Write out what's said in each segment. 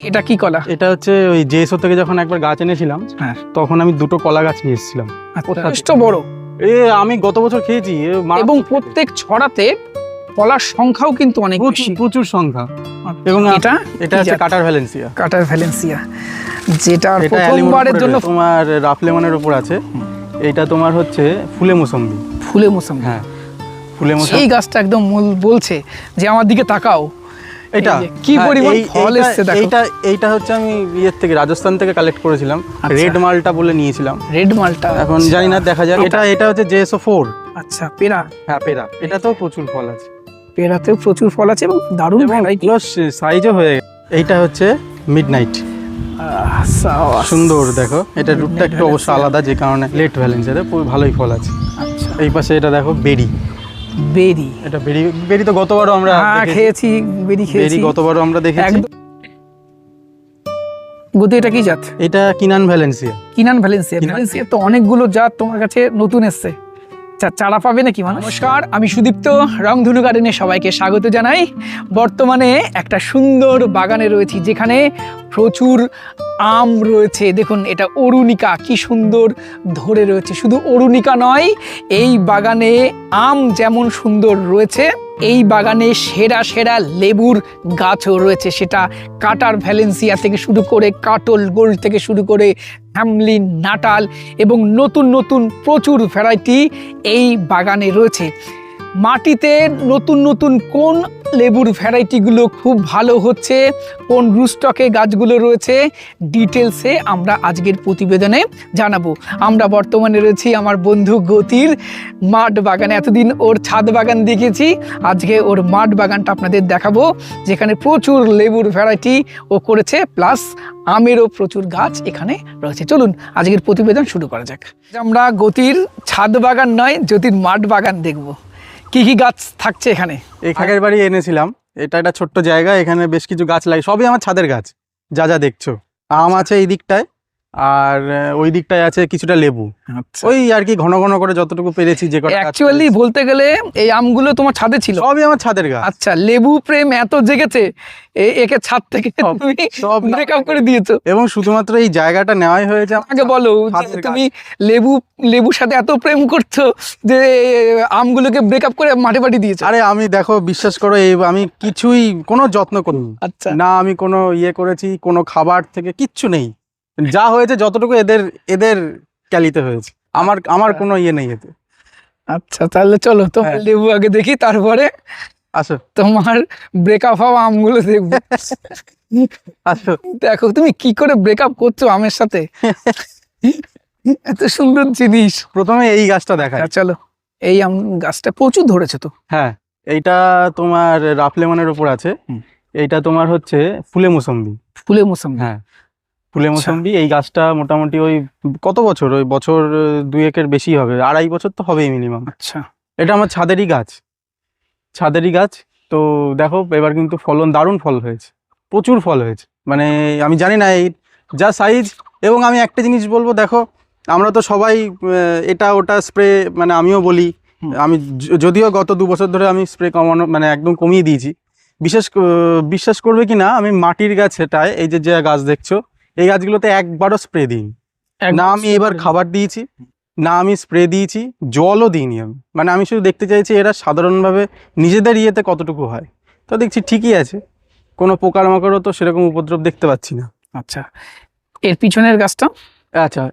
এটা কি কলা? এটা হচ্ছে ওই জেএসও থেকে যখন একবার গাছ এনেছিলাম, হ্যাঁ, তখন আমি দুটো কলা গাছ নিয়ে এসেছিলাম। যথেষ্ট বড়। আমি গত বছর খেয়েছি এবং প্রত্যেক ছড়াতে কলার সংখ্যাও কিন্তু অনেক বেশি, প্রচুর সংখ্যা। এবং এটা এটা হচ্ছে কাটার ভ্যালেন্সিয়া। কাটার ভ্যালেন্সিয়া, যেটা প্রথমবারের জন্য তোমার রাফ লেমনের উপর আছে। এইটা তোমার হচ্ছে ফুলে মোসম্বি। ফুলে মোসম্বি, হ্যাঁ ফুলে মোসম্বি। এই গাছটা একদম বলছে যে আমার দিকে তাকাও। এটা কি পরিমাণ ফল এসেছে দেখো। এইটা হচ্ছে আমি ইয়ের থেকে রাজস্থান থেকে কালেক্ট করেছিলাম, রেড মালটা বলে নিয়েছিলাম। রেড মালটা এখন জানি না, দেখা যাক। এটা হচ্ছে জেএসও 4। আচ্ছা, পেরা। হ্যাঁ পেরা, এটাতেও প্রচুর ফল আছে। পেরাতেও প্রচুর ফল আছে এবং দারুণ ভ্যারাইটি, প্লাস সাইজও হয়ে গেছে। এইটা হচ্ছে মিডনাইট, সুন্দর দেখো। এটা রুটটা একটু অবশ্য আলাদা, যে কারণে লেট ভ্যালেন্সিয়াতে ভালোই ফল আছে। আচ্ছা, এই পাশে এটা দেখো বেরি। বেরি, এটা বেরি তো গতবারও আমরা খেয়েছি। বেরি খেয়েছি গতবারও আমরা দেখেছি। গতি, এটা কি জাত? এটা কিনান ভ্যালেন্সিয়া। কিনান ভ্যালেন্সিয়া। ভ্যালেন্সিয়া তো অনেকগুলো জাত তোমার কাছে নতুন এসছে, চারা পাবে নাকি মানুষ? নমস্কার, আমি সুদীপ্ত, রংধনু গার্ডেনে সবাইকে স্বাগত জানাই। বর্তমানে একটা সুন্দর বাগানে রয়েছি, যেখানে প্রচুর আম রয়েছে। দেখুন, এটা অরুণিকা, কি সুন্দর ধরে রয়েছে। শুধু অরুণিকা নয়, এই বাগানে আম যেমন সুন্দর রয়েছে, এই বাগানে সেরা সেরা লেবুর গাছও রয়েছে। সেটা কাটার ভ্যালেন্সিয়া থেকে শুরু করে কাটল গোল্ড থেকে শুরু করে হ্যামলিন, নাটাল এবং নতুন নতুন প্রচুর ভ্যারাইটি এই বাগানে রয়েছে। মাটিতে নতুন নতুন কোন লেবুর ভ্যারাইটিগুলো খুব ভালো হচ্ছে, কোন রুস্টকে গাছগুলো রয়েছে, ডিটেলসে আমরা আজকের প্রতিবেদনে জানাবো। আমরা বর্তমানে রয়েছি আমার বন্ধু গতির মাঠ বাগানে। এতদিন ওর ছাদ বাগান দেখেছি, আজকে ওর মাঠ বাগানটা আপনাদের দেখাবো, যেখানে প্রচুর লেবুর ভ্যারাইটি ও করেছে, প্লাস আমেরও প্রচুর গাছ এখানে রয়েছে। চলুন আজকের প্রতিবেদন শুরু করা যাক। আমরা গতির ছাদ বাগান নয়, জ্যোতির মাঠ বাগান দেখবো। কি কি গাছ থাকছে এখানে? এই খাগের বাড়ি এনেছিলাম। এটা একটা ছোট্ট জায়গা, এখানে বেশ কিছু গাছ লাগে, সবই আমার ছাদের গাছ। যা যা দেখছো, আম আছে এই দিকটায়, আর ওই দিকটায় আছে কিছুটা লেবু। ওই আর কি ঘন ঘন করে যতটুকু পেরেছি। যে অ্যাকচুয়ালি বলতে গেলে এই আমগুলো তোমার ছাদে ছিল? সবই আমার ছাদের গাছ। আচ্ছা, লেবু প্রেম এত জেগেছে, একে ছাদ থেকে তুমি সব ব্রেকআপ করে দিয়েছো। এবং শুধুমাত্র এই জায়গাটা নেওয়াই হয়েছে। আগে বলো, তুমি লেবুর সাথে এত প্রেম করছো যে আমগুলোকে ব্রেকআপ করে মাঠে পাঠিয়ে দিয়েছো? আরে আমি দেখো, বিশ্বাস করো, আমি কিছুই কোনো যত্ন করিনি। আচ্ছা, না আমি কোনো ইয়ে করেছি, কোনো খাবার থেকে কিচ্ছু নেই। যা হয়েছে যতটুকু এদের ক্যালিতে হয়েছে, আমার কোনো ইয়ে নেই এতে। আচ্ছা, তাহলে চলো তোমার লেবু আগে দেখি, তারপরে আসো তোমার ব্রেকআপ হওয়া আমগুলো দেখবো। আসো, দেখো তুমি কি করে ব্রেকআপ করছো আমের সাথে, এত সুন্দর জিনিস। প্রথমে এই গাছটা দেখায়। চলো, এই আম গাছটা প্রচুর ধরেছে তো। হ্যাঁ, এইটা তোমার রাফ লেমনের উপর আছে। এইটা তোমার হচ্ছে ফুলে মোসম্বি। ফুলে মোসম্বি, হ্যাঁ ফুলে মোসম্বি। এই গাছটা মোটামুটি ওই কত বছর, ওই বছর 2-1 বেশি হবে, 2.5 বছর তো হবেই মিনিমাম। আচ্ছা, এটা আমার ছাদেরই গাছ। তো দেখো এবার কিন্তু ফলন, দারুণ ফল হয়েছে, প্রচুর ফল হয়েছে। মানে আমি জানি না এই যা সাইজ। এবং আমি একটা জিনিস বলবো, দেখো আমরা তো সবাই এটা ওটা স্প্রে, মানে আমিও বলি, আমি যদিও গত 2 বছর ধরে আমি স্প্রে কমানো, মানে একদম কমিয়ে দিয়েছি। বিশ্বাস করবে কি না, আমি মাটির গাছেটায় এই যে গাছ দেখছো, এই গাছগুলোতে একবারও স্প্রে দিইনি। না আমি এবার খাবার দিয়েছি, না আমি স্প্রে দিয়েছি, জলও দিইনি আমি। মানে আমি শুধু দেখতে চাইছি এরা সাধারণভাবে নিজেদের ইয়েতে কতটুকু হয়। তো দেখছি ঠিকই আছে, কোনো পোকামাকড়ও তো সেরকম উপদ্রব দেখতে পাচ্ছি না। আচ্ছা, এর পিছনের গাছটা? আচ্ছা,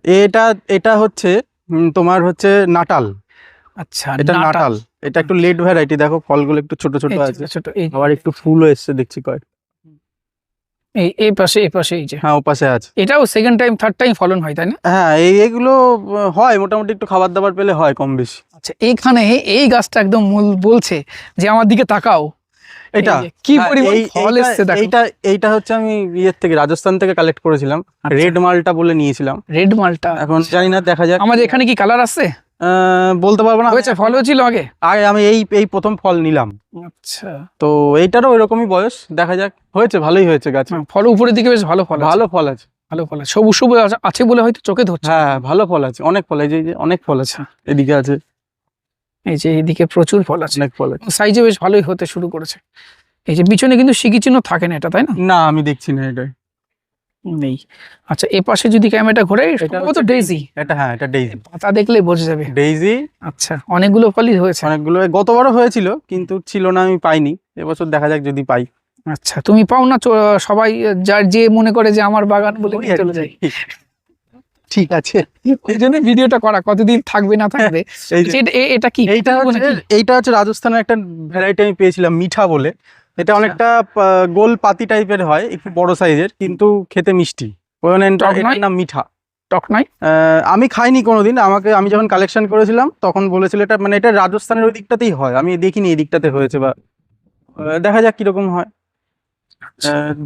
এটা হচ্ছে তোমার হচ্ছে নাটাল। আচ্ছা, এটা নাটাল। এটা একটু লেট ভ্যারাইটি। দেখো ফলগুলো একটু ছোট ছোট আছে, আবার একটু ফুলও এসছে দেখছি কয়েক। এই পাশে এই যে, হ্যাঁ ও পাশে আছে। এটাও সেকেন্ড টাইম থার্ড টাইম ফলন হয়, তাই না? হ্যাঁ এইগুলো হয় মোটামুটি, একটু খাবার দাবার পেলে হয় কম বেশি। আচ্ছা, এইখানে এই গাছটা একদম বলছে যে আমার দিকে তাকাও। এটা কি পরিমাণ ফল এসছে দেখো। এইটা হচ্ছে আমি ইয়ের থেকে রাজস্থান থেকে কালেক্ট করেছিলাম, রেড মালটা বলে নিয়েছিলাম। রেড মালটা, এখন জানি না, দেখা যাক। আমাদের এখানে কি কালার আছে বলতে পারবো না। হয়েছে, ফল হয়েছিল আগে আমি এই প্রথম ফল নিলাম। আচ্ছা, তো এইটারও এরকমই বয়স, দেখা যাক। হয়েছে, ভালোই হয়েছে গাছ। ফল উপরের দিকে বেশ ভালো ফল, ভালো ফল আছে, ভালো ফল আছে, সবুজ সবুজ আছে বলে হয়তো চোখে ধরছে। হ্যাঁ ভালো ফল আছে, অনেক ফল। এই যে অনেক ফল আছে, এদিকে আছে, এই যে এইদিকে প্রচুর ফল আছে, অনেক ফল আছে, সাইজে বেশ ভালোই হতে শুরু করেছে। এই যে পিছনে কিন্তু সিকি চিহ্ন থাকে না, এটা তাই না? না আমি দেখছি না এটাই। নেই। আচ্ছা, এ পাশে যদি ক্যামেরাটা ঘোরে, এটা সম্ভবত হচ্ছে ডেইজি। এটা, হ্যাঁ এটা ডেইজি। পাতা দেখলে বোঝা যাবে। ডেইজি আচ্ছা, অনেকগুলো ফলই হয়েছে। অনেকগুলো গতবারও হয়েছিল, কিন্তু ছিল না, আমি পাইনি। এবছর দেখা যাক যদি পাই। আচ্ছা, তুমি পাও না? সবাই যার যে মনে করে যে আমার বাগান বলে ওই নিয়ে আর চলে কি। যায়। ঠিক আছে। ওই জন্য ভিডিওটা করা, কতদিন থাকবে না থাকবে। এই যে আচ্ছা, এটা কি? এইটা হচ্ছে রাজস্থানের একটা ভ্যারাইটি আমি পেয়েছিলাম, মিঠা বলে। এটা আচ্ছা। অনেকটা গোল পাতি টাইপের হয়, একটু বড় সাইজের, কিন্তু খেতে মিষ্টি। ওই জন্য টক নয়? এটার নাম মিঠা। টক নয়? আমি খাইনি কোনোদিন। আমি যখন কালেকশন করেছিলাম তখন বলেছিল এটা, মানে এটা রাজস্থানের ওই দিকটাতেই হয়, আমি দেখিনি এই দিকটাতে হয়েছে, বা দেখা যাক কিরকম হয়।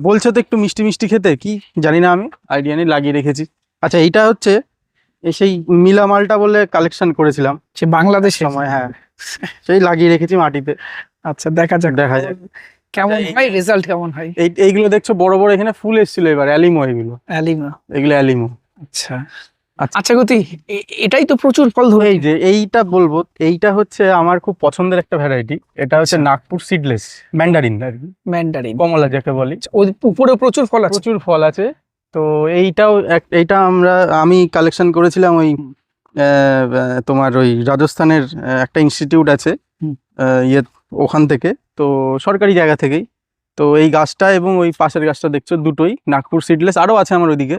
বলছে তো একটু মিষ্টি মিষ্টি খেতে, কি জানি না, আমি আইডিয়া নেই, লাগিয়ে রেখেছি। আচ্ছা, এইটা হচ্ছে সেই মিলা মালটা বলে কালেকশন করেছিলাম সে বাংলাদেশে সময়, হ্যাঁ সেই লাগিয়ে রেখেছি মাটিতে। আচ্ছা, দেখা যাক কেমন হয়, রেজাল্ট কেমন হয়। এইগুলো দেখছো বড় বড় এখানে ফুল এসেছিল এবার, অ্যালিমো এগুলো, অ্যালিমা। এগুলো অ্যালিমো। আচ্ছা আচ্ছা গতি, এটাই তো প্রচুর ফল ধরে। এই যে এইটা বলবো, এইটা হচ্ছে আমার খুব পছন্দের একটা ভ্যারাইটি। এটা হচ্ছে নাগপুর সিডলেস ম্যান্ডারিন আর কি, ম্যান্ডারিন কমলা যাকে বলি। ওই উপরে প্রচুর ফল আছে। প্রচুর ফল আছে। তো এইটা আমি কালেকশন করেছিলাম ওই তোমার ওই রাজস্থানের একটা ইনস্টিটিউট আছে, ইয়ে, ওখান থেকে, তো সরকারি জায়গা থেকেই। তো এই গাছটা এবং ওই পাশের গাছটা দেখছো, দুটোই নাগপুর সিডলেস। আরও আছে আমার ওইদিকে।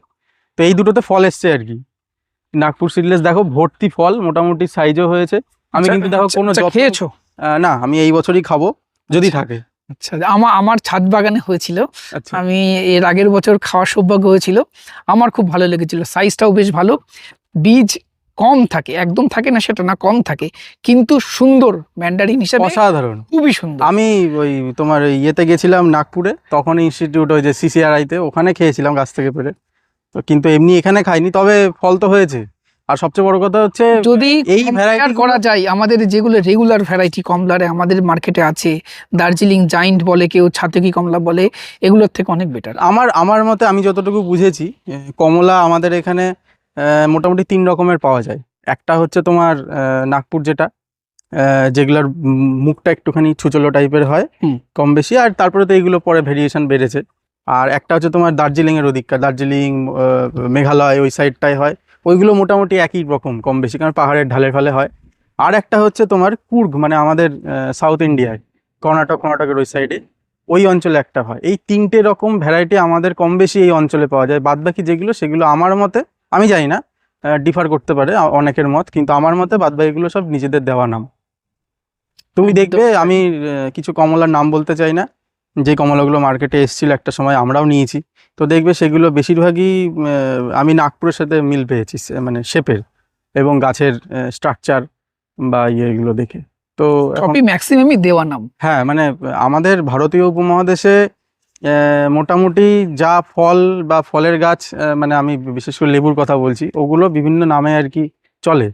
তো এই দুটোতে ফল এসছে আর কি। নাগপুর সিডলেস দেখো ভর্তি ফল, মোটামুটি সাইজও হয়েছে। আমি কিন্তু দেখো কোনো খেয়েছো? না, আমি এই বছরই খাবো যদি থাকে। আচ্ছা, আমার ছাদ বাগানে হয়েছিল। আচ্ছা, আমি এর আগের বছর খাওয়ার সৌভাগ্য হয়েছিল, আমার খুব ভালো লেগেছিল। সাইজটাও বেশ ভালো, বীজ কম থাকে, একদম থাকে না সেটা না, কম থাকে, কিন্তু সুন্দর ম্যান্ডারিন হিসেবে অসাধারণ, খুবই সুন্দর। আমি ওই তোমার ওই ইয়েতে গেছিলাম নাগপুরে, তখন ইনস্টিটিউট ওই যে CCRI-তে, ওখানে খেয়েছিলাম গাছ থেকে পেরে। তো কিন্তু এমনি এখানে খাইনি, তবে ফল তো হয়েছে। আর সবচেয়ে বড় কথা হচ্ছে, যদি এই ভ্যারাইটি করা যায়, আমাদের যেগুলো রেগুলার ভ্যারাইটি কমলারে আমাদের মার্কেটে আছে, দার্জিলিং জাইন্ট বলে কেউ, ছাতকি কমলা বলে, এগুলোর থেকে অনেক বেটার। আমার মতে, আমি যতটুকু বুঝেছি, কমলা আমাদের এখানে মোটামুটি 3 রকমের পাওয়া যায়। একটা হচ্ছে তোমার নাগপুর যেটা, যেগুলোর মুখটা একটুখানি ছুচলো টাইপের হয়, কম বেশি, আর তারপরে তো এইগুলো পরে ভেরিয়েশন বেড়েছে। আর একটা হচ্ছে তোমার দার্জিলিংয়ের ওদিককার, দার্জিলিং মেঘালয় ওই সাইডটায় হয়, ওইগুলো মোটামুটি একই রকম কম বেশি, কারণ পাহাড়ের ঢালে ফালে হয়। আর একটা হচ্ছে তোমার কুর্গ, মানে আমাদের সাউথ ইন্ডিয়ায়, কর্ণাটকের ওই সাইডে, ওই অঞ্চলে একটা হয়। এই 3টে রকম ভ্যারাইটি আমাদের কম বেশি এই অঞ্চলে পাওয়া যায়। বাদবাকি যেগুলো, সেগুলো আমার মতে, আমি জানি না, ডিফার করতে পারে অনেকের মত, কিন্তু আমার মতে বাদবাকিগুলো সব নিজেদের দেওয়া নাম। তুমি দেখবে, আমি কিছু কমলার নাম বলতে চাই না, যে কমলাগুলো মার্কেটে এসেছিল একটা সময়, আমরাও নিয়েছি। তো দেখবে সেগুলো বেশিরভাগই আমি নাগপুরের সাথে মিল পেয়েছি, মানে শেপের এবং গাছের স্ট্রাকচার বা এগুলো দেখে। তো সবই ম্যাক্সিমামই দেওয়া নাম। হ্যাঁ, মানে আমাদের ভারতীয় উপমহাদেশে মোটামুটি যা ফল বা ফলের গাছ, মানে আমি বিশেষ করে লেবুর কথা বলছি, ওগুলো বিভিন্ন নামে আর কি চলে।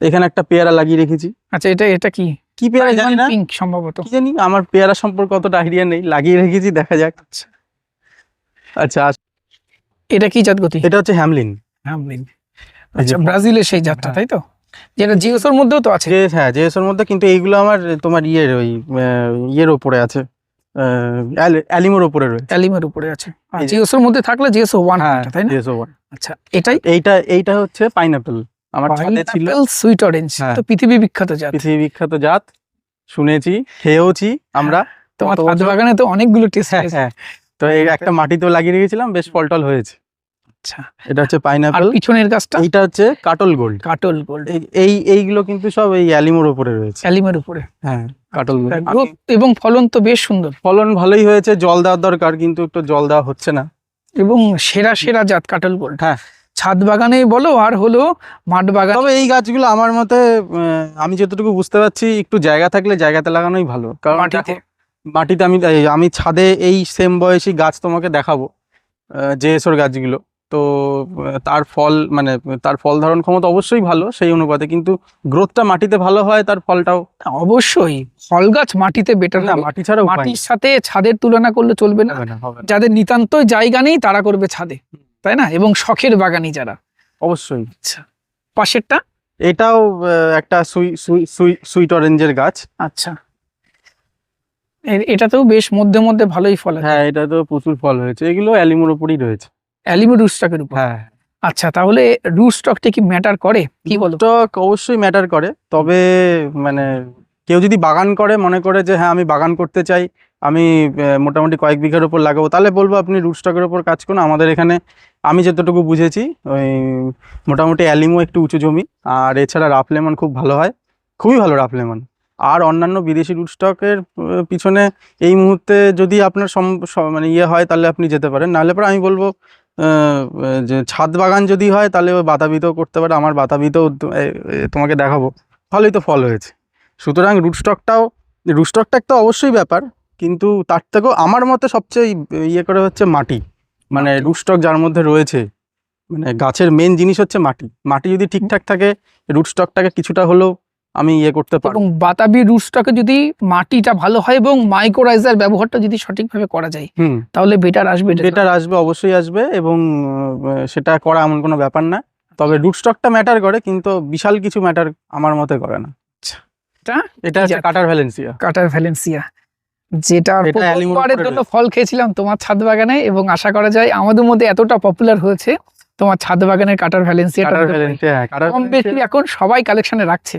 এখানে একটা পেয়ারা লাগিয়ে রেখেছি। আচ্ছা, এটা কি কি পেয়ারা জানি না, পিঙ্ক সম্ভবত। কি জানি, আমার পেয়ারা সম্পর্কে অতটা আইডিয়া নেই, লাগিয়ে রেখেছি, দেখা যাক। আচ্ছা, এটা কি জাত গতি? এটা হচ্ছে হ্যামলিন। হ্যামলিন, আচ্ছা, ব্রাজিলের সেই জাতটা, তাই তো? যেটা হ্যাঁ। জিওসের মধ্যেও তো আছে। হ্যাঁ, জেএসের মধ্যে, কিন্তু এইগুলো আমার তোমার ওই ইয়ের ওপরে আছে, অ্যালিমোর ওপরে রয়েছে। অ্যালিমের উপরে আছে, আর এই যে- জিওসের মধ্যে থাকলে জিওস 1, হ্যাঁ, তাই না? জেএসও 1। আচ্ছা, এটাই এইটা হচ্ছে পাইনাপেল, আমার ছাদে ছিল। সুইট অরেঞ্জ, হ্যাঁ। তো পৃথিবী বিখ্যাত জাত। পৃথিবী বিখ্যাত জাত, শুনেছি, খেয়েওছি আমরা। তোমার কত ছাদ বছর- বাগানে তো অনেকগুলো টেস্ট হ্যাঁ, হ্যাঁ। তো এই একটা মাটিতেও লাগিয়ে রেখেছিলাম, বেশ ফল টল হয়েছে। আচ্ছা, এটা হচ্ছে আর পাইনাপেল। পিছনের গাছটা? এইটা হচ্ছে কাটল গোল্ড। কাটল গোল্ড, এইগুলো কিন্তু সব এই অ্যালিমোর উপরে রয়েছে। অ্যালিমের উপরে। হ্যাঁ, কাটল গোল্ড। গ্রোথ এবং ফলন তো বেশ সুন্দর, ফলন ভালোই হয়েছে, জল দেওয়ার দরকার, কিন্তু একটু জল দেওয়া হচ্ছে না। এবং সেরা সেরা জাত কাটল গোল্ড। হ্যাঁ। ছাদ বাগানে বলো আর হলো মাঠ বাগান। তবে এই গাছগুলো আমার মতে, আমি যতটুকু বুঝতে পারছি, একটু জায়গা থাকলে জায়গাতে লাগানোই ভালো, কারণ মাটিতে আমি ছাদে এই সেম বয়সী গাছ তোমাকে দেখাবো, জেএসওর গাছগুলো। তো তার ফল ধারণ ক্ষমতা অবশ্যই ভালো সেই অনুপাতে, কিন্তু গ্রোথটা মাটিতে ভালো হয়, তার ফলটাও। অবশ্যই ফল গাছ মাটিতে বেটার না, হবে। মাটি ছাড়া মাটির সাথে ছাদের তুলনা করলে চলবে না। যাদের নিতান্তই জায়গা নেই তারা করবে ছাদে, তাই না? এবং শখের বাগানি যারা, অবশ্যই। আচ্ছা, পাশেরটা? এটাও একটা সুইট অরেঞ্জের গাছ। আচ্ছা, এটাতেও বেশ মধ্যে মধ্যে ভালোই ফল আছে। হ্যাঁ, এটা তো প্রচুর ফল হয়েছে, এগুলো অ্যালিমোর উপরই রয়েছে। অ্যালিমো রুটস্টকের উপর। হ্যাঁ, আচ্ছা, তাহলে রুটস্টকটা কি ম্যাটার করে, কি বলো? স্টক অবশ্যই ম্যাটার করে, তবে মানে কেউ যদি বাগান করে, মনে করে যে হ্যাঁ আমি বাগান করতে চাই, আমি মোটামুটি কয়েক বিঘার উপর লাগাবো, তাহলে বলবো আপনি রুটস্টকের উপর কাজ করুন। আমাদের এখানে আমি যতটুকু বুঝেছি ওই মোটামুটি অ্যালিমো একটু উঁচু জমি, আর এছাড়া রাফ লেমন খুব ভালো হয়, খুবই ভালো রাফ লেমন। আর অন্যান্য বিদেশি রুটস্টকের পিছনে এই মুহূর্তে যদি আপনার মানে ইয়ে হয়, তাহলে আপনি যেতে পারেন। নাহলে পরে আমি বলবো যে ছাদ বাগান যদি হয়, তাহলে ওই বাতাবিতেও করতে পারে। আমার বাতাবিতেও তোমাকে দেখাবো, ভালোই তো ফল হয়েছে। সুতরাং রুটস্টকটা একটা অবশ্যই ব্যাপার, কিন্তু তার থেকেও আমার মতে সবচেয়ে ইয়ে করে হচ্ছে মাটি। মানে রুটস্টক যার মধ্যে রয়েছে, মানে গাছের মেন জিনিস হচ্ছে মাটি। মাটি যদি ঠিকঠাক থাকে, রুটস্টকটাকে কিছুটা হলেও আমি ইয়ে করতে পারবো। এবং বাতাবি রুটস্টকে যদি মাটিটা ভালো হয় এবং মাইক্রোরাইজার ব্যবহারটা যদি সঠিকভাবে করা যায়, তাহলে বেটার আসবে। বেটার আসবে, অবশ্যই আসবে, এবং সেটা করা এমন কোনো ব্যাপার না। তবে রুটস্টকটা ম্যাটার করে, কিন্তু বিশাল কিছু ম্যাটার আমার মতে করে না। এটা হচ্ছে কাটার ভ্যালেন্সিয়া। কাটার ভ্যালেন্সিয়া, যেটা প্রথমবারের জন্য ফল খেয়েছিলাম তোমার ছাদ বাগানে, এবং আশা করা যায় আমাদের মধ্যে এতটা পপুলার হয়েছে তোমার ছাদ বাগানের কাটার ভ্যালেন্সিয়া। কম বেশি এখন সবাই কালেকশনে রাখছে,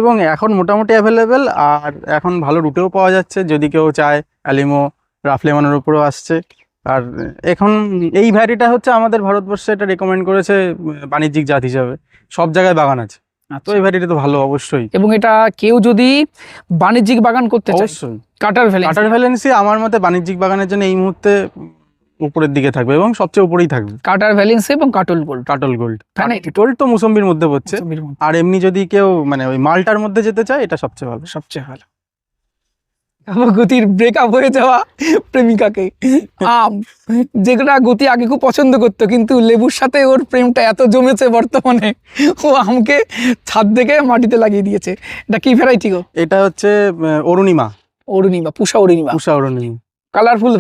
এবং এখন মোটামুটি অ্যাভেলেবেল, আর এখন ভালো রুটেও পাওয়া যাচ্ছে। যদি কেউ চায়, অ্যালিমো রাফ লেমনের উপরেও আসছে। আর এখন এই ভ্যারাইটিটা হচ্ছে আমাদের ভারতবর্ষে এটা রেকমেন্ড করেছে বাণিজ্যিক জাত হিসাবে, সব জায়গায় বাগান আছে। তো এই ভ্যারাইটি তো ভালো অবশ্যই। এবং এটা কেউ যদি বাণিজ্যিক বাগান করতে চায়, অবশ্যই কাটার ভ্যালেন্সি আমার মতে বাণিজ্যিক বাগানের জন্য এই মুহূর্তে উপরের দিকে থাকবে, এবং সবচেয়ে উপরেই থাকবে কাটার ভ্যালেন্সি এবং কাটল গোল্ড। কাটল তো মুসম্বির মধ্যে পড়ছে, আর এমনি যদি কেউ মানে ওই মালটার মধ্যে যেতে চায়, এটা সবচেয়ে ভালো। আমার গতির ব্রেকআপ হয়ে যাওয়া প্রেমিকাকে আম, যেটা গতি আগে খুব পছন্দ করতো, কিন্তু লেবুর সাথে ওর প্রেমটা এত জমেছে বর্তমানে, ও আমকে ছাদ থেকে মাটিতে লাগিয়ে দিয়েছে। এটা কি ভ্যারাইটি গো? এটা হচ্ছে অরুণিমা, পুষা অরুণিমা। কালারফুল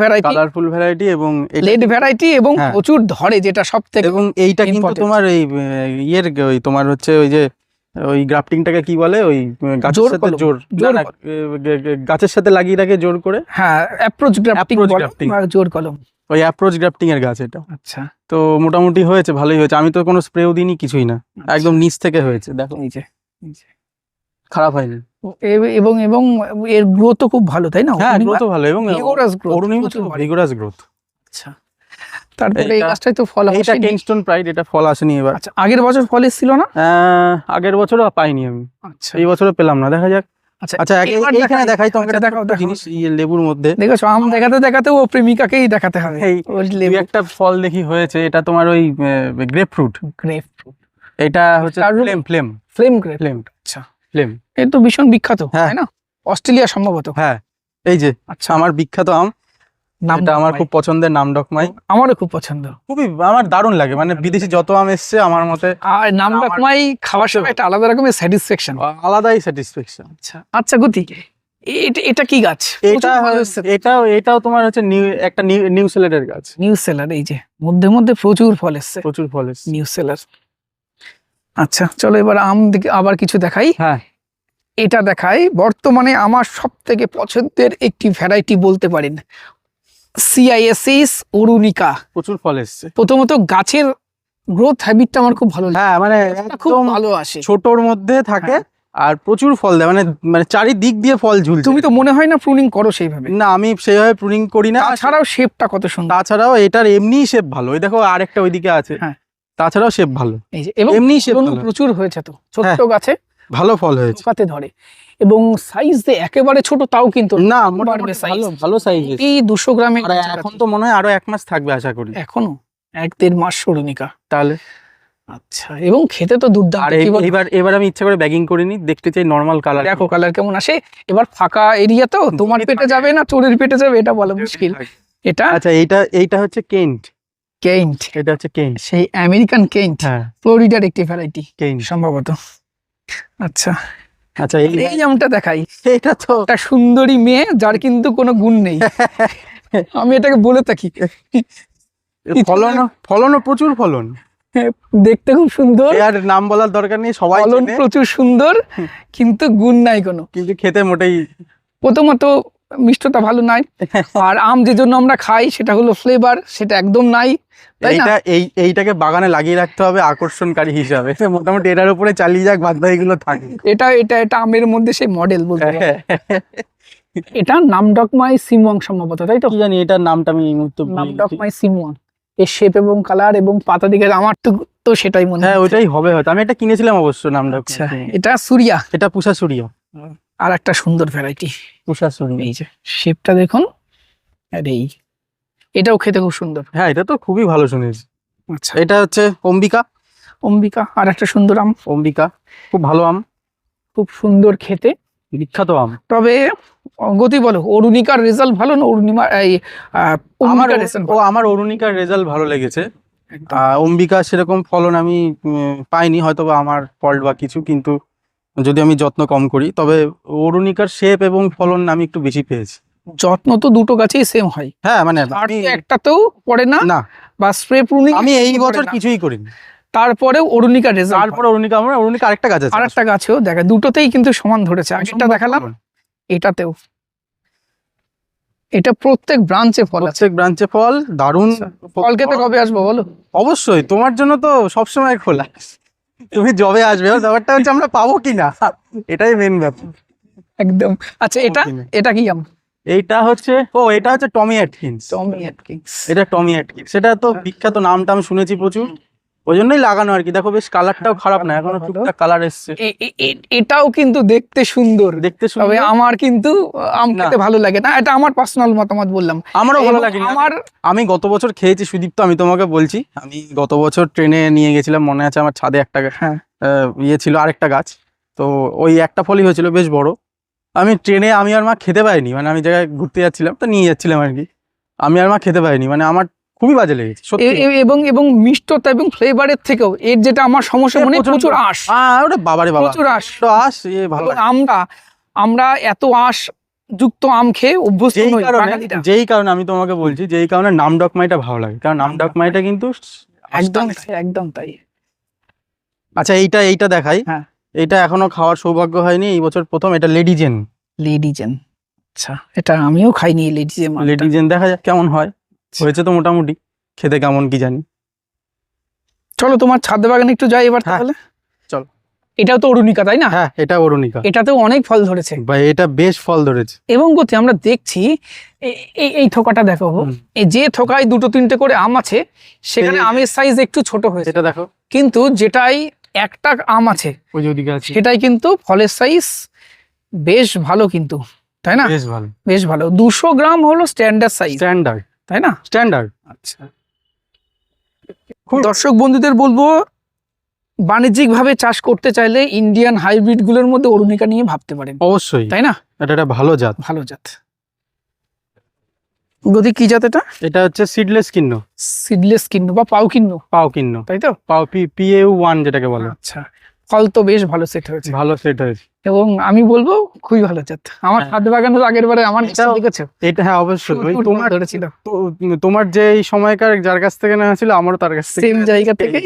ভ্যারাইটি এবং লেড ভ্যারাইটি, এবং প্রচুর ধরে, যেটা সব থেকে। এবং এইটা কিন্তু তোমার এই ইয়ের ওই তোমার হচ্ছে ওই যে ওই গ্রাফটিংটাকে কি বলে, ওই গাছের সাথে গাছের সাথে লাগিয়ে রাখে জোর করে। হ্যাঁ, অ্যাপ্রোচ গ্রাফটিং, জোর কলম, ওই অ্যাপ্রোচ গ্রাফটিং এর গাছ এটা। আচ্ছা, তো মোটামুটি হয়েছে, ভালোই হয়েছে। আমি তো কোনো স্প্রেও দিইনি, কিছুই না, একদম নিচ থেকে হয়েছে। দেখো এই যে খারাপ হয়নি, এবং এর গ্রোথ খুব ভালো, তাই না? হ্যাঁ, গ্রোথ ভালো, এবং ভিগোরাস গ্রোথ। আচ্ছা, তারপরে এই গাছটাই তো ফল আসেনি। এটা কিংস্টন প্রাইড, এটা ফল আসেনি এবার। আচ্ছা, আগের বছর ফল এসেছিল না? আগের বছরও পাইনি আমি। আচ্ছা, এই বছরও পেলাম না, দেখা যাক। আচ্ছা, এইখানে দেখাই তোমাকে একটা জিনিস, লেবুর মধ্যে দেখেছো, আম দেখাতে ও প্রেমিকাকেই দেখাতে হবে। লেবু একটা ফল দেখি হয়েছে, এটা তোমার ওই গ্রেপ ফ্রুট। এটা হচ্ছে ফ্লেম। আচ্ছা, ফ্লেম এই তো ভীষণ বিখ্যাত, তাই না? অস্ট্রেলিয়া সম্ভবত। হ্যাঁ, এই যে আচ্ছা, আমার বিখ্যাত আম, এটা আমার খুব পছন্দের, নামডকমাই। আমারও খুব পছন্দ, খুবই আমার দারুণ লাগে। মানে বিদেশি যত আম এসছে আমার মতে, আর নামডকমাই খাওয়ার সময় একটা আলাদা রকমের স্যাটিসফ্যাকশন, আলাদাই স্যাটিসফ্যাকশন। আচ্ছা গতি, এটা কি গাছ? এটাও তোমার হচ্ছে একটা নিউ সেলারের গাছ। নিউ সেলার, এই যে মধ্যে প্রচুর ফল এসছে, নিউ সেলার। আচ্ছা, চলো এবার আম আবার কিছু দেখাই। হ্যাঁ, এটা দেখাই বর্তমানে আমার সব থেকে পছন্দের একটি ভ্যারাইটি বলতে পারেন, সিআইএসিস অরুণিকা। প্রচুর ফল এসছে। প্রথমত গাছের গ্রোথ হ্যাবিটটা আমার খুব ভালো লাগে। হ্যাঁ, মানে খুব ভালো আসে, ছোটর মধ্যে থাকে, আর প্রচুর ফল দেয়, মানে চারিদিক দিয়ে ফল ঝুলছে। তুমি তো মনে হয় না প্রুনিং করো সেইভাবে? না, আমি সেইভাবে প্রুনিং করি না। তাছাড়াও শেপটা কত সুন্দর, তাছাড়াও এটার এমনি শেপ ভালো। ওই দেখো আরেকটা ওইদিকে আছে, তাছাড়াও শেপ ভালো, এই যে, এবং এমনি শেপ প্রচুর হয়েছে, তো ছোট্ট গাছে ভালো ফল হয়েছে, কাতে ধরে, এবং সাইজ যে একেবারে ছোট তাও কিন্তু না, ভালো সাইজ। এই 200 গ্রামে এখন তো মনে হয় আরো 1 মাস থাকবে আশা করি। এখনো 1-1.5 মাস অরুণিকা তাহলে। আচ্ছা, এবং খেতে তো দুর্দান্ত। এবার আমি ইচ্ছা করে ব্যাগিং করিনি, দেখতে চাই নরমাল কালার। দেখো কালার কেমন আসে। এবার ফাঁকা এরিয়া তো, তোমার পেটে যাবে না চোরের পেটে যাবে এটা বলা মুশকিল। এটা আচ্ছা, এইটা হচ্ছে কেন্ট। এটা হচ্ছে কেন্ট, সেই আমেরিকান কেন্ট, ফ্লোরিডার একটি ভ্যারাইটি সম্ভবত। আচ্ছা, এই আমটা দেখাই। এটা তো একটা সুন্দরী মেয়ে, যার কিন্তু কোনো গুণ নেই, আমি এটাকে বলে থাকি। ফলনও প্রচুর, ফলন দেখতে খুব সুন্দর, আর নাম বলার দরকার নেই, সবাই প্রচুর সুন্দর, কিন্তু গুণ নাই কোনো, কিন্তু খেতে মোটেই। প্রথমত মিষ্টতা ভালো নাই, আর আম যে জন্য আমরা খাই সেটা হলো ফ্লেভার, সেটা একদম নাই, তাই না? এইটাকে বাগানে লাগিয়ে রাখতে হবে আকর্ষণকারী হিসাবে, মোটামুটি এটার উপরে চালিয়ে যাক, বাদ বাকিগুলো থাকে। এটা আমের মধ্যে সেই মডেল বলতে পারো। এটা নামডকমাই সিমওয়াং সম্ভবত, তাই তো? কি জানি এটার নামটা আমি এই মুহূর্তে ভুলে গেছি। নামডকমাই সিমওয়াং, এর শেপ এবং কালার এবং পাতা দিকে আমার তো সেটাই মনে হ্যাঁ হয়। ওইটাই হবে হয়তো, আমি এটা কিনেছিলাম অবশ্য নামটা। আচ্ছা, এটা সুরিয়া, এটা পুষা সুরিয়া, আর একটা সুন্দর ভ্যারাইটি। পুষা সুরিয়া। এই যে শেপটা দেখুন, আর এটাও খেতে খুব সুন্দর। হ্যাঁ এটা তো খুবই ভালো শুনেছি। আচ্ছা, এটা হচ্ছে অম্বিকা। অম্বিকা আর একটা সুন্দর আম, অম্বিকা খুব ভালো আম, খুব সুন্দর খেতে, বিখ্যাত আম। তবে গতি বলো, অরুণিকার রেজাল্ট ভালো না অরুণিমা এই আমার অম্বিকার result ভালো? আমার অরুণিকার রেজাল্ট ভালো লেগেছে। একদম। অম্বিকা সেরকম ফলন আমি পাইনি, হয়তো বা আমার ফল্ট বা কিছু, কিন্তু যদি আমি যত্ন কম করি, তবে অরুণিকার শেপ এবং ফলন আমি একটু বেশি পেয়েছি। যত্ন তো দুটো গাছেই সেম হয়, হ্যাঁ মানে আর তো একটাতেও পড়ে না, না, বা স্প্রে প্রুনিং আমি এই বছর কিছুই করিনি। তারপরেও অরুণিকার রেজাল্ট, তারপরে অরুণিকা আরেকটা গাছ আছে, আর একটা গাছেও দেখা, দুটোতেই কিন্তু সমান ধরেছে। আগেরটা দেখালাম, এটাতেও, এটা প্রত্যেক ব্রাঞ্চে ফল আছে। প্রত্যেক ব্রাঞ্চে ফল, দারুণ ফল খেতে কবে আসবো বলো? অবশ্যই, তোমার জন্য তো সবসময় খোলা, তুমি যবে আসবে, ব্যাপারটা হচ্ছে আমরা পাবো কিনা, এটাই মেন ব্যাপার। একদম। আচ্ছা, এটা কি আম? এটা হচ্ছে এটা হচ্ছে টমি অ্যাটকিন্স। টমি অ্যাটকিন্স। এটা টমি অ্যাটকিন্স, সেটা তো বিখ্যাত, নামটা আমি শুনেছি প্রচুর, ওই জন্যই লাগানো আর কি। দেখো বেশ কালারটাও খারাপ না, এখনো টুকটাক কালার এসছে, এটাও কিন্তু দেখতে সুন্দর, দেখতে তবে সুন্দর। আমার কিন্তু আম না। খেতে ভালো লাগে না, এটা আমার পার্সোনাল মতামত বললাম। আমারও ভালো এবং লাগে না। আমার আমি গত বছর খেয়েছি সুদীপ্ত, আমি তোমাকে বলছি, আমি গত বছর ট্রেনে নিয়ে গেছিলাম, মনে আছে আমার ছাদে একটা হ্যাঁ, ইয়ে ছিল, আরেকটা গাছ, তো ওই একটা ফলই হয়েছিল বেশ বড়। আমি ট্রেনে, আমি আর মা খেতে পাইনি, মানে আমি জায়গায় ঘুরতে যাচ্ছিলাম তো নিয়ে যাচ্ছিলাম আর কি, আমি আর মা খেতে পাইনি, মানে আমার খুবই বাজে লেগেছে সত্যি। এবং মিষ্টতা এবং ফ্লেভারের থেকেও এর যেটা আমার সমস্যা মনে হয়, প্রচুর আঁশ, ওটা বাবারে বাবা, প্রচুর আঁশ। তো ভালো এবং লাগে। আমরা এত আঁশ যুক্ত আম খেয়ে অভ্যস্ত নই বাঙালিরা। যেই কারণে আমি তোমাকে বলছি, যেই কারণে নামডকমাইটা ভালো লাগে, কারণ নামডকমাইটা কিন্তু একদম তাই। আচ্ছা এইটা দেখাই। হ্যাঁ। এইটা এখনো খাওয়ার সৌভাগ্য হয়নি, এই বছর প্রথম। এটা লেডিজেন। আচ্ছা, এটা আমিও খাইনি লেডিজেন। লেডিজেন দেখা যাক কেমন হয়, হয়েছে তো মোটামুটি, খেতে কেমন কি জানি। চলো তোমার ছাদ বাগানে একটু যাই এবার হ্যাঁ, তাহলে। চলো। এটাও তো অরুণিকা, তাই না? হ্যাঁ এটা অরুণিকা, এটাতেও অনেক ফল ধরেছে, ভাই এটা বেশ ফল ধরেছে। এবং গতি আমরা দেখছি এই থোকাটা দেখো, এই যে থোকায় দুটো তিনটে করে আম আছে, সেখানে আমের সাইজ একটু ছোট হয়েছে, এটা দেখো, কিন্তু যেটাই একটা আম আছে ওই যে ওদিকে আছে, সেটাই কিন্তু ফলের সাইজ বেশ ভালো, কিন্তু তাই না? বেশ ভালো। 200 গ্রাম হলো স্ট্যান্ডার্ড সাইজ, তাই না? স্ট্যান্ডার্ড। আচ্ছা, দর্শক বন্ধুদের বলবো, বাণিজ্যিক ভাবে চাষ করতে চাইলে ইন্ডিয়ান হাইব্রিড গুলোর মধ্যে অরুণিকা নিয়ে ভাবতে পারেন, অবশ্যই, তাই না? এটা একটা ভালো জাত। গদি কি জাত এটা? এটা হচ্ছে সিডলেস কিন্ন বা পাও কিন্ন, তাই তো? PAU1 যেটাকে বলে। আচ্ছা, ফল তো বেশ ভালো সেট হয়েছে, এবং আমি বলবো খুবই ভালো জাত। আমার ছাদ বাগানের আগের বারে আমার দেখেছো এটা? হ্যাঁ অবশ্যই, ওই তোমার ধরেছিল, তোমার যে এই সময়কার যার কাছ থেকে নেওয়া ছিল, আমারও তার কাছ থেকে, সেম জায়গা থেকে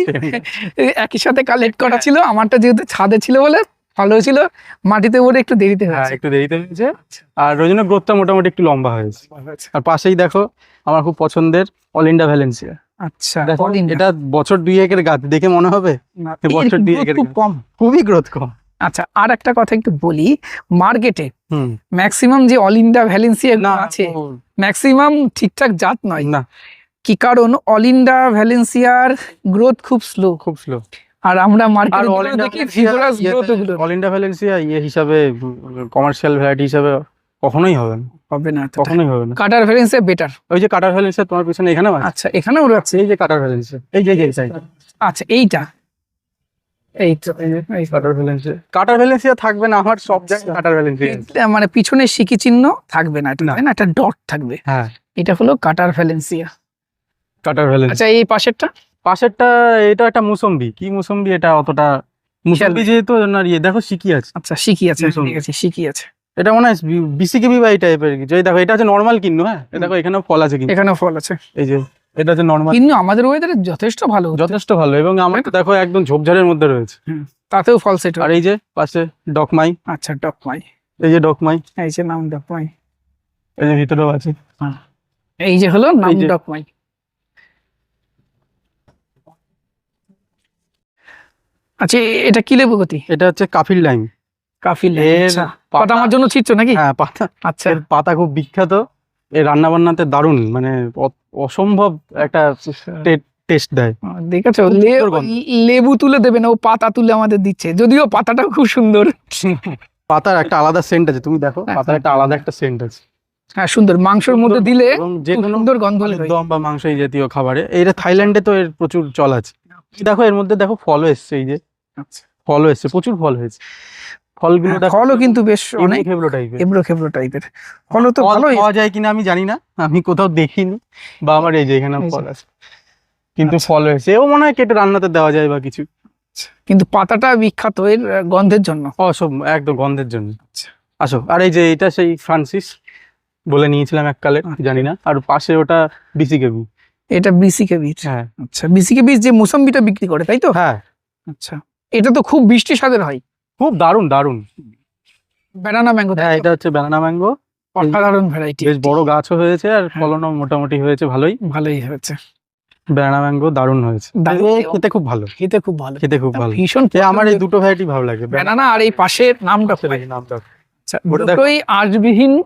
একই সাথে কালেক্ট করা ছিল। আমারটা যেহেতু ছাদে ছিল বলে ভালো ছিল, মাটিতে পড়ে একটু দেরিতে হয়েছে। একটু দেরিতে হয়েছে, আর ওই জন্য গ্রোথটা মোটামুটি একটু লম্বা হয়েছে। আর পাশেই দেখো আমার খুব পছন্দের অলিন্ডা ভ্যালেন্সিয়া। আচ্ছা, দেখো এটা বছর 2-1 গাছ, দেখে মনে হবে বছর 2-1 খুব কম, খুবই গ্রোথ কম। আচ্ছা, আর একটা কথা একটু বলি, মার্কেটে ম্যাক্সিমাম যে অলিন্ডা ভ্যালেন্সিয়া আছে, ম্যাক্সিমাম ঠিকঠাক জাত নয়। না, কি কারণ? অলিন্ডা ভ্যালেন্সিয়ার গ্রোথ খুব স্লো, আর আমরা মার্কেটে দেখি ভিগোরাস গ্রোথ। ওগুলো অলিন্ডা ভ্যালেন্সিয়া হিসাবে, কমার্শিয়াল ভ্যারাইটি হিসাবে কখনোই হবে না, কখনোই হবে না। কাটার ভ্যালেন্সিয়া বেটার। ওই যে কাটার ভ্যালেন্সিয়া তোমার পিছনে এখানেও আছে। আচ্ছা, এখানেও আছে, এই যে কাটার ভ্যালেন্সিয়া, এই যে সাইড। আচ্ছা, এইটা, এই তো এই কাটার ভ্যালেন্সিয়া থাকবে না আমার সব জায়গায়, কাটার ভ্যালেন্সিয়া মানে পিছনে সিকি চিহ্ন থাকবে না, এটা তাই না? একটা ডট থাকবে। হ্যাঁ, এটা হলো কাটার ভ্যালেন্সিয়া। আচ্ছা, এই পাশেরটা এটা একটা মুসম্বি। কি মুসম্বি এটা? অতটা মুসম্বি যেহেতু না, দেখো সিকি আছে। আচ্ছা, সিকি আছে, ঠিক আছে, সিকি আছে। এটা মনে হয় বিসিকেবি বা এই টাইপের কিছু। এই দেখো, এটা হচ্ছে নরমাল কিন্নু। হ্যাঁ, দেখো এখানেও ফল আছে, কিন্তু এখানেও ফল আছে। এই যে এটা হচ্ছে নরমাল কিন্নু আমাদের ওয়েদারে যথেষ্ট ভালো, এবং আমার দেখো একদম ঝোপঝাড়ের মধ্যে রয়েছে, তাতেও ফল সেট। আর এই যে পাশে ডকমাই। আচ্ছা, ডকমাই, এই যে ডকমাই, এই যে নাম ডকমাই। এই যে ভিতরেও আছে। এই যে হলো নাম এই যে। ডকমাই। আচ্ছা এটা কি লেবু গতি? এটা হচ্ছে কাফিল লাইম। কাফিল এর আচ্ছা পাতা- পাতা আমার জন্য ছিটছো নাকি? হ্যাঁ, পাতা, আচ্ছা এর পাতা খুব বিখ্যাত। এর রান্না বান্নাতে দারুণ, মানে অসম্ভব একটা টেস্ট দেয়। দেখেছো খুব সুন্দর গন্ধ। লেবু তুলে দেবে না, ও পাতা তুলে আমাদের দিচ্ছে, যদিও পাতাটাও খুব সুন্দর। পাতার একটা আলাদা সেন্ট আছে, তুমি দেখো হ্যাঁ, পাতার একটা আলাদা একটা সেন্ট আছে। হ্যাঁ সুন্দর, মাংসের মধ্যে দিলে এবং যে খুব কোনো সুন্দর গন্ধ আলুর বেরোয়। দম বা মাংস এই জাতীয় খাবারে, এইটা থাইল্যান্ডে তো এর প্রচুর চল আছে। দেখো এর মধ্যে দেখো ফলও এসছে, এই যে আচ্ছা। ফলও এসছে, প্রচুর ফল হয়েছে। ফলগুলো দেখো ফলও কিন্তু বেশ অনেক খেবলো টাইপের। এবড়ো খেবড়ো টাইপের। ফলও তো ফল ভালোই। খাওয়া যায় কিনা আমি জানি না, আমি কোথাও দেখিনি, বা আমার এই যে এখানে এই যে। ফল আছে, কিন্তু আচ্ছা। ফল হয়েছে। এও মনে হয় কেটে রান্নাতে দেওয়া যায় বা কিছু। কিন্তু পাতাটা বিখ্যাত এর গন্ধের জন্য। সব একদম গন্ধের জন্য। আচ্ছা। আসো, আর এই যে এটা সেই ফ্রান্সিস বলে নিয়েছিলাম এককালে, জানি না। আর পাশে ওটা বিসিকেবি। এটা বিসিকে বীজ। হ্যাঁ আচ্ছা বিসিকে বীজ যে মোসাম্বিটা বিক্রি করে তাই তো? হ্যাঁ, আচ্ছা এটা তো খুব মিষ্টি স্বাদের হয়। খুব দারুণ দারুণ। Banana mango. হ্যাঁ, এটা হচ্ছে ব্যানানা ম্যাঙ্গো। অসাধারণ ভ্যারাইটি, বেশ বড় গাছও হয়েছে, আর হ্যাঁ। ফলনও মোটামুটি হয়েছে ভালোই। ভালোই হয়েছে। ব্যানানা ম্যাঙ্গো দারুণ হয়েছে, দারুণ। এ খেতে খুব ভালো, খেতে খুব ভালো, খেতে খুব ভালো। ভীষণ আমার এই দুটো ভ্যারাইটি ভালো লাগে, ব্যানানা আর এই পাশে নামটা নামটা। আচ্ছা ওটা দেখো। দুটোই আঁশবিহীন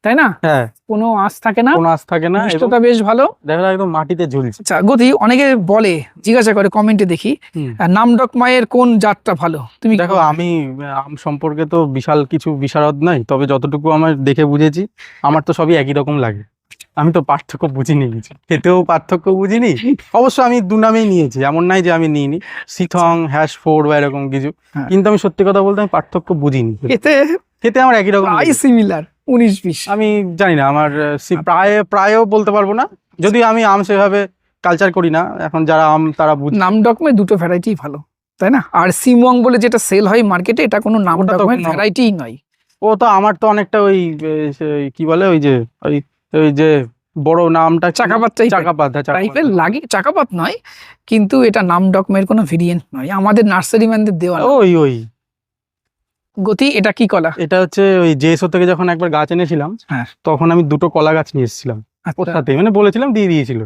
তাই না? হ্যাঁ, কোনো আঁশ থাকে না, কোনো আঁশ থাকে না, এবং মিষ্টতা বেশ ভালো। দেখো একদম মাটিতে ঝুলছে। আচ্ছা গতি, অনেকে বলে, জিজ্ঞাসা করে কমেন্টে দেখি, হুম। নামডক মায়ের কোন জাতটা ভালো? তুমি দেখো আমি আম সম্পর্কে তো বিশাল কিছু বিশারদ নাই, তবে যতটুকু আমার দেখে বুঝেছি, আমার তো সবই একই রকম লাগে। আমি তো পার্থক্য বুঝিনি কিছু, খেতেও পার্থক্য বুঝিনি। অবশ্য আমি দু নামেই নিয়েছি, এমন নাই যে আমি নিইনি, সিথং হ্যাশ 4 বা এরকম কিছু। হ্যাঁ। কিন্তু আমি সত্যি কথা বলতে আমি পার্থক্য বুঝিনি, খেতে খেতে আমার একই রকম প্রায় লেগেছে। সিমিলার, 19-20। আমি জানি না, আমার প্রায়ও বলতে পারবো না, যদিও আমি আম সেভাবে কালচার করি না। এখন যারা আম তারা বুঝ নামডক মে দুটো ভ্যারাইটি ভালো তাই না? আর সিমং বলে যেটা সেল হয় মার্কেটে, এটা কোনো নামডক তো মে কোনো- ভ্যারাইটিই নয়। ও তো আমার তো অনেকটা ওই কি বলে, ওই যে ওই ওই যে বড় নামটা কি? চাকাপাত চাকাপাত, হ্যাঁ, চাকাপাত। টাইপের লাগে, চাকাপাত নয়, কিন্তু এটা নামডক মের কোনো ভেরিয়েন্ট নয়, আমাদের নার্সারি ম্যানদের দেওয়া না। ওই ওই গতি এটা কি কলা? এটা হচ্ছে ওই জেএসও থেকে যখন একবার গাছ এনেছিলাম, হ্যাঁ। তখন আমি দুটো কলা গাছ নিয়ে এসেছিলাম ওর আচ্ছা সাথে, মানে বলেছিলাম দিয়ে দিয়েছিল।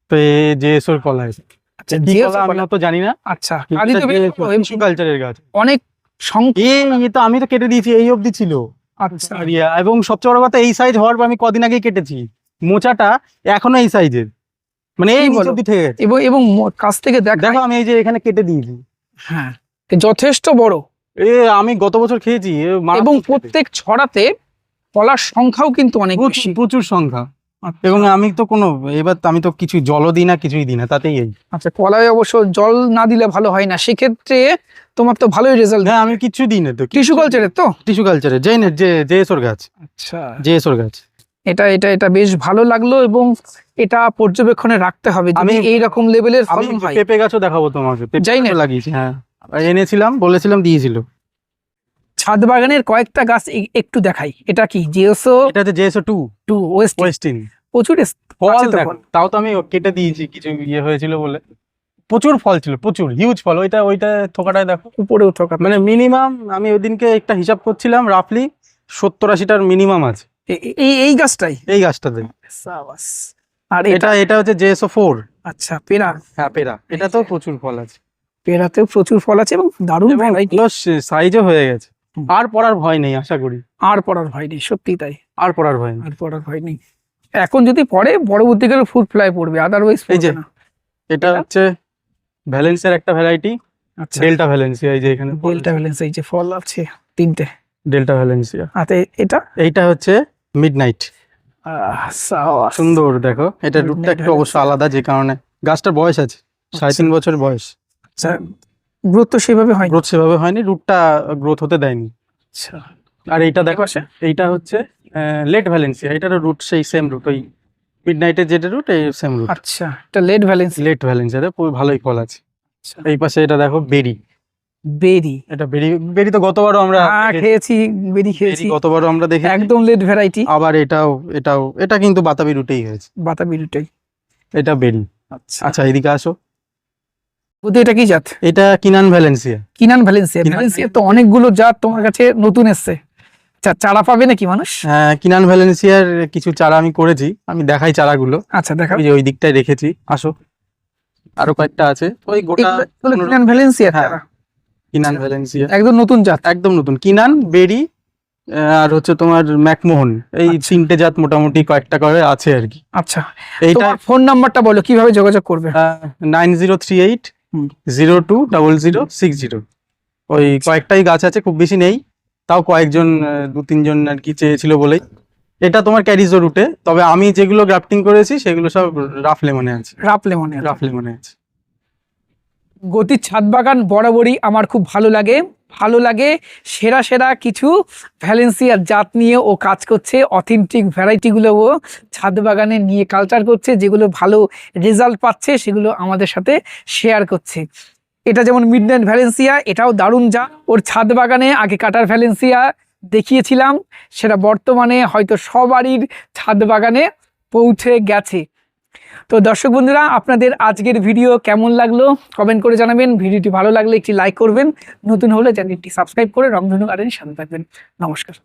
তো জেএসওর কলা এসে, আচ্ছা কি জিও কলা আমি তো জানি না, আচ্ছা কাজী তো বেশ ভালো, টিস্যু কালচারের গাছ। অনেক সংখ্যা। এ তো আমি তো কেটে দিয়েছি, এই অবধি ছিল। আচ্ছা আর এবং সবচেয়ে বড় কথা, এই সাইজ হওয়ার পর আমি কদিন আগেই কেটেছি, মোচাটা এখনো এই সাইজের, মানে এই কি নিচ বলো? অবধি থেকে গেছে। এবং কাছ থেকে দেখ, দেখো আমি এই যে এখানে কেটে দিয়েছি। হ্যাঁ যথেষ্ট বড়, আমি গত বছর খেয়েছি, মারাত্মক এবং খেতে। প্রত্যেক ছড়াতে কলার সংখ্যাও কিন্তু অনেক বেশি। প্রচুর সংখ্যা। আচ্ছা। এবং আমি তো কোনো, এবার আমি তো কিছু জলও দিই না, কিছুই দিই না, তাতেই এই। আচ্ছা কলায় অবশ্য জল না দিলে ভালো হয় না, সেক্ষেত্রে তোমার তো ভালোই রেজাল্ট। হ্যাঁ, আমি কিছু দিই না তো। টিস্যু কালচারের তো? টিস্যু কালচারে জেএসওর গাছ, আচ্ছা জেএসওর গাছ। এটা এটা এটা বেশ ভালো লাগলো, এবং এটা পর্যবেক্ষণে রাখতে হবে যদি আমি- এইরকম লেভেলের আমি ফলন হয়। পেঁপে গাছও দেখাবো তোমাকে, পেঁপে যাই না। গাছও লাগিয়েছি। হ্যাঁ, এনেছিলাম, বলেছিলাম, দিয়েছিল। ছাদ বাগানের কয়েকটা গাছ একটু দেখাই। এটা কি জিওসো এটা হচ্ছে জেএসও 2 ওয়েস্টিন। প্রচুর ফল আছে তো দেখো, ফল। তাও তো আমি কেটে দিয়েছি, কিছু ইয়ে হয়েছিল বলে। প্রচুর ফল ছিল, প্রচুর হিউজ ফল। ওইটা থোকাটায় দেখো, উপরেও থকা, মানে মিনিমাম আমি ওইদিনকে একটা হিসাব করছিলাম, রাফলি 70-80টার মিনিমাম আছে এই গাছটাই। এই গাছটাতে। সাবাস। আর এটা হচ্ছে জেএসও 4। আচ্ছা পেরা, হ্যাঁ, পেরা, এটা তো প্রচুর ফল আছে, পেরাতেও প্রচুর ফল আছে এবং দারুণ ভ্যারাইটি। সাইজও হয়ে গেছে। আর পড়ার ভয় নেই, আশা করি আর পড়ার ভয় নেই, সত্যি তাই, আর পড়ার ভয় নেই। আর পড়ার ভয় নেই। এখন যদি পড়ে পরবর্তীকালে ফুড ফ্লাই পড়বে, আদারওয়াইজ এই যে পড়বে না। এটা হচ্ছে ভ্যালেন্সের একটা ভ্যারাইটি, আচ্ছা ডেল্টা ভ্যালেন্সিয়া। এই যে এখানে ডেল্টা ভ্যালেন্স, এই যে ফল আছে তিনটে। Delta Valencia. আচ্ছা এটা এইটা হচ্ছে মিডনাইট। সাবাস। সুন্দর, দেখো এটা রুটটা Midnight একটু অবশ্য Valencia। আলাদা, যে কারণে গাছটার বয়স আছে 3.5 বছর বয়স। আচ্ছা গ্রোথ তো সেভাবে হয়। গ্রোথ সেভাবে হয়নি, রুটটা গ্রোথ হতে দেয়নি। আচ্ছা আর এইটা দেখো, এইটা হচ্ছে লেট ভ্যালেন্সিয়া। এটারও রুট সেই সেম রুট, ওই মিডনাইটের যেটা রুট, এই সেম রুট। আচ্ছা এটা লেট ভ্যালেন্স। লেট ভ্যালেন্সিয়াতে ভালোই ফল আছে। আচ্ছা এই পাশে এটা দেখো বেরি। বেরি, এটা বেরি তো গতবারও আমরা খেয়েছি, বেরি খেয়েছি, গতবারও আমরা দেখেছি। একদম লেট ভ্যারাইটি। আবার এটা কিন্তু বাতাবি রুটেই হয়েছে, বাতাবি রুটাই। এটা বেরি। আচ্ছা আচ্ছা, এদিকে আসো। বুদ্ধি এটা কি জাত? এটা কিনান ভ্যালেন্সিয়া। কিনান ভ্যালেন্সিয়া। কিনান ভ্যালেন্সিয়া তো অনেকগুলো জাত তোমার কাছে নতুন এসছে, চারা পাবে নাকি মানুষ? কিনান ভ্যালেন্সিয়ার কিছু চারা আমি করেছি, আমি দেখাই চারাগুলো। আচ্ছা দেখা, ওই যে ওই দিকটায় রেখেছি, আসো। আরো কয়েকটা আছে, ওই গোটা কিনান ভ্যালেন্সিয়া হ্যাঁ। চারা, কিনান ভ্যালেন্সিয়া একদম নতুন জাত। একদম নতুন, কিনান, বেরি, আর হচ্ছে তোমার ম্যাকমোহন, এই আচ্ছা। 3টে জাত মোটামুটি কয়েকটা করে আছে আর কি। আচ্ছা, এইটা তোমার ফোন নাম্বারটা বলো, কিভাবে যোগাযোগ করবে? 9038020060। ওই কয়েকটাই গাছ আছে, খুব বেশি নেই, তাও কয়েকজন 2-3 জন আর কি চেয়েছিল বলেই। এটা তোমার ক্যারিজো রুটে, তবে আমি যেগুলো গ্রাফটিং করেছি সেগুলো সব রাফ লেমনে আছে। রাপ লেমনে। রাফ লেমনে আছে। গতির ছাদ বাগান বরাবরই আমার খুব ভালো লাগে। ভালো লাগে সেরা সেরা কিছু ভ্যালেন্সিয়ার জাত নিয়ে ও কাজ করছে, অথেন্টিক ভ্যারাইটিগুলো ও ছাদ বাগানে নিয়ে কালচার করছে, যেগুলো ভালো রেজাল্ট পাচ্ছে সেগুলো আমাদের সাথে শেয়ার করছে। এটা যেমন মিডনাইট ভ্যালেন্সিয়া, এটাও দারুণ জাত। ওর ছাদ বাগানে আগে কাটার ভ্যালেন্সিয়া দেখিয়েছিলাম, সেটা বর্তমানে হয়তো সবারই ছাদ বাগানে পৌঁছে গেছে। তো দর্শক বন্ধুরা, আপনাদের আজকের ভিডিও কেমন লাগলো কমেন্ট করে জানাবেন। ভিডিওটি ভালো লাগলে একটি লাইক করবেন, নতুন হলে চ্যানেলটি সাবস্ক্রাইব করে রংধনু গার্ডেনের সাথে থাকবেন। নমস্কার।